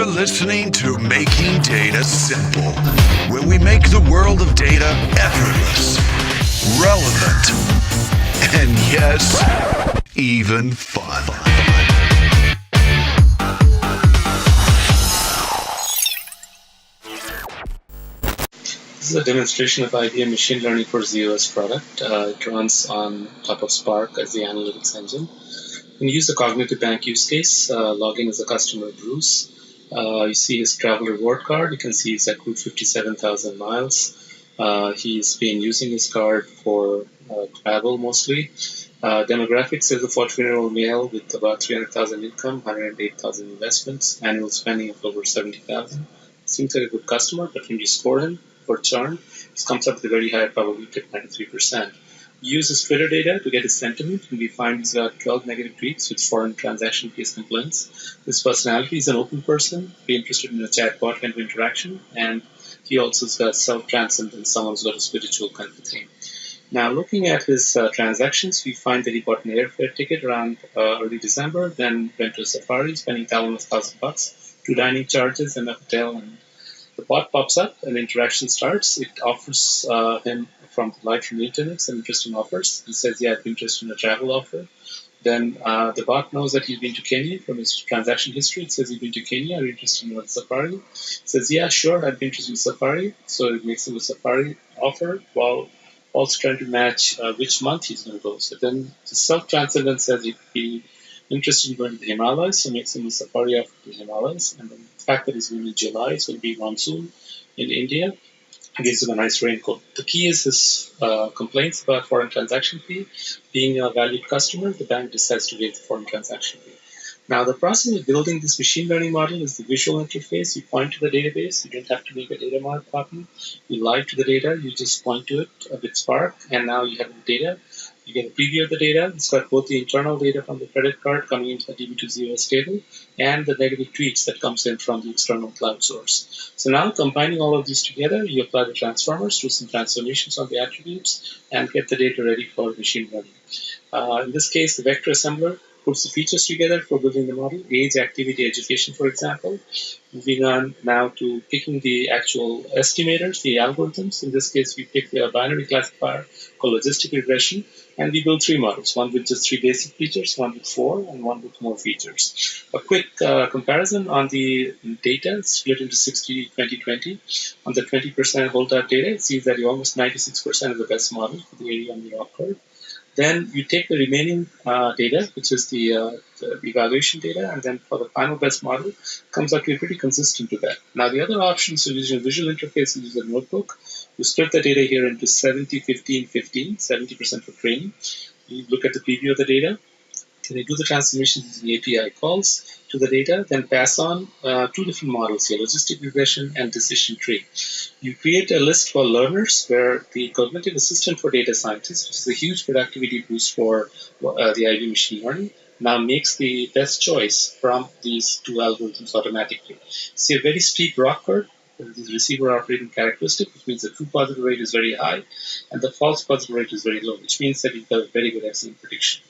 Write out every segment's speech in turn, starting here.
You're listening to Making Data Simple, where we make the world of data effortless, relevant, and yes, even fun. This is a demonstration of IBM Machine Learning for ZOS product. It runs on top of Spark as the analytics engine. When you use the cognitive bank use case, log in as a customer Bruce. You see his travel reward card. You can see he's accrued 57,000 miles. He's been using his card for travel mostly. Demographics is a 14-year-old male with about 300,000 income, 108,000 investments, annual spending of over 70,000. Seems like a good customer, but when you score him for churn, it comes up with a very high probability of 93%. Use his Twitter data to get his sentiment, and we find he's got 12 negative tweets with foreign transaction case complaints. His personality is an open person, be interested in a chatbot kind of interaction, and he also has got self-transcendence, someone who's got a spiritual kind of a thing. Now, looking at his transactions, we find that he bought an airfare ticket around early December, then went to a safari, spending almost $1,000, 2 dining charges and a hotel, and the bot pops up and the interaction starts. It offers him from live from the internet some interesting offers. He says, yeah, I'd be interested in a travel offer. Then the bot knows that he's been to Kenya from his transaction history. It says he's been to Kenya. Are you interested in a safari? It says, yeah, sure, I'd be interested in safari. So it makes him a safari offer while also trying to match which month he's going to go. So then the self-transcendence says he'd be interested in going to the Himalayas, so makes him a safari offer to the Himalayas. And then the fact that he's going in July, it's going to be monsoon in India, gives him a nice raincoat. The key is his complaints about foreign transaction fee. Being a valued customer, the bank decides to waive the foreign transaction fee. Now, the process of building this machine learning model is the visual interface. You point to the database. You don't have to make a data model copy. You live to the data. You just point to it with Spark, and now you have the data. You get a preview of the data. It's got both the internal data from the credit card coming into the DB2ZOS table and the negative tweets that comes in from the external cloud source. So now, combining all of these together, you apply the transformers, do some transformations on the attributes, and get the data ready for machine learning. In this case, the vector assembler puts the features together for building the model, age, activity, education, for example. Moving on now to picking the actual estimators, the algorithms. In this case, we pick a binary classifier called logistic regression, and we build 3 models, one with just 3 basic features, one with 4, and one with more features. A quick comparison on the data split into 60, 20, 20. On the 20% holdout data, it seems that you almost 96% of the best model for the area on the ROC curve. Then you take the remaining data, which is the evaluation data, and then for the final best model, comes out to be pretty consistent to that. Now, the other options to use a visual interface is a notebook. You split the data here into 70, 15, 15, 70% for training. You look at the preview of the data. Then you do the transformations using API calls to the data, then pass on 2 different models here, logistic regression and decision tree. You create a list for learners where the cognitive assistant for data scientists, which is a huge productivity boost for the IB machine learning, now makes the best choice from these 2 algorithms automatically. See a very steep ROC curve. This is receiver operating characteristic, which means the true positive rate is very high and the false positive rate is very low, which means that you've got a very good excellent prediction.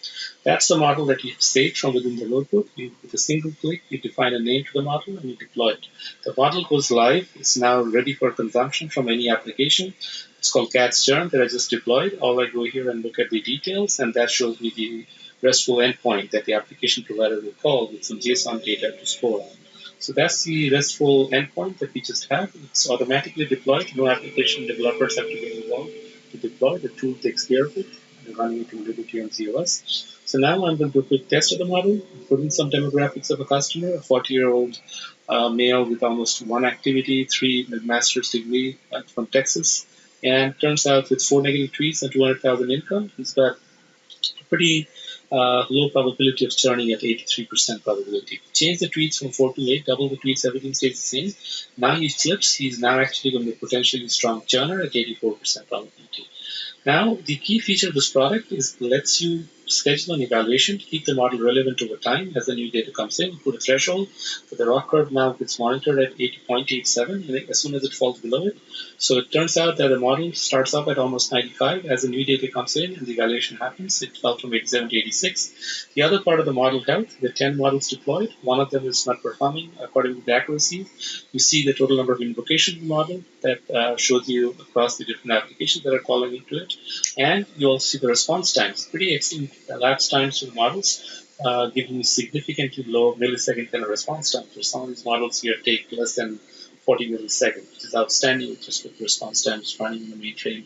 That's the model that you saved from within the notebook. With a single click, you define a name to the model and you deploy it. The model goes live. It's now ready for consumption from any application. It's called CATS Churn that I just deployed. All I go here and look at the details, and that shows me the RESTful endpoint that the application provider will call with some JSON data to score on. So that's the RESTful endpoint that we just have. It's automatically deployed. No application developers have to get involved to deploy. The tool takes care of it. We're running it in Liberty on ZOS. So now I'm going to do a quick test of the model, put in some demographics of a customer, a 40-year-old male with almost 1 activity, 3 master's degree from Texas. And turns out with 4 negative tweets and 200,000 income, he's got a pretty low probability of churning at 83% probability. Change the tweets from 4 to 8, double the tweets, everything stays the same. Now he flips, he's now actually going to be a potentially strong churner at 84% probability. Now, the key feature of this product is it lets you schedule an evaluation to keep the model relevant over time as the new data comes in. Put a threshold, but the ROC curve now gets monitored at 80.87 and as soon as it falls below it. So it turns out that the model starts up at almost 95 as the new data comes in and the evaluation happens. It fell from 87 to 86. The other part of the model health, the 10 models deployed, one of them is not performing according to the accuracy. You see the total number of invocations in the model that shows you across the different applications that are calling into it. And you'll see the response times, pretty excellent elapsed times for the models, giving you significantly low millisecond kind of response time. For some of these models here take less than 40 milliseconds, which is outstanding with respect to response times running in the mainframe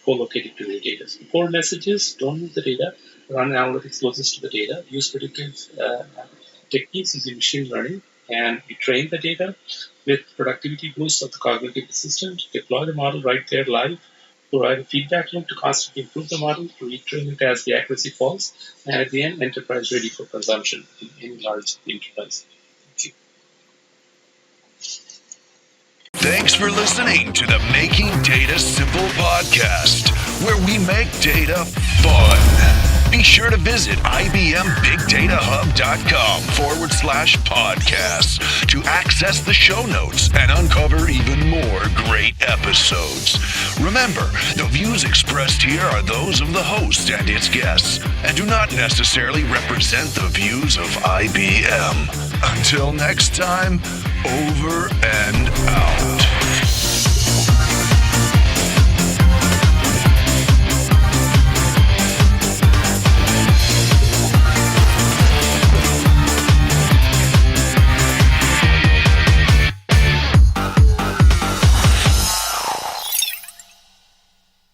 co-located to the data. So the core message is don't move the data, run analytics closest to the data, use predictive techniques using machine learning, and you train the data with productivity boosts of the cognitive assistant, deploy the model right there live, provide a feedback loop to constantly improve the model, to retrain it as the accuracy falls, and at the end, enterprise ready for consumption in any large enterprise. Thank you. Thanks for listening to the Making Data Simple podcast, where we make data fun. Be sure to visit IBMBigDataHub.com/podcast to access the show notes and uncover even more great episodes. Remember, the views expressed here are those of the host and its guests and do not necessarily represent the views of IBM. Until next time, over and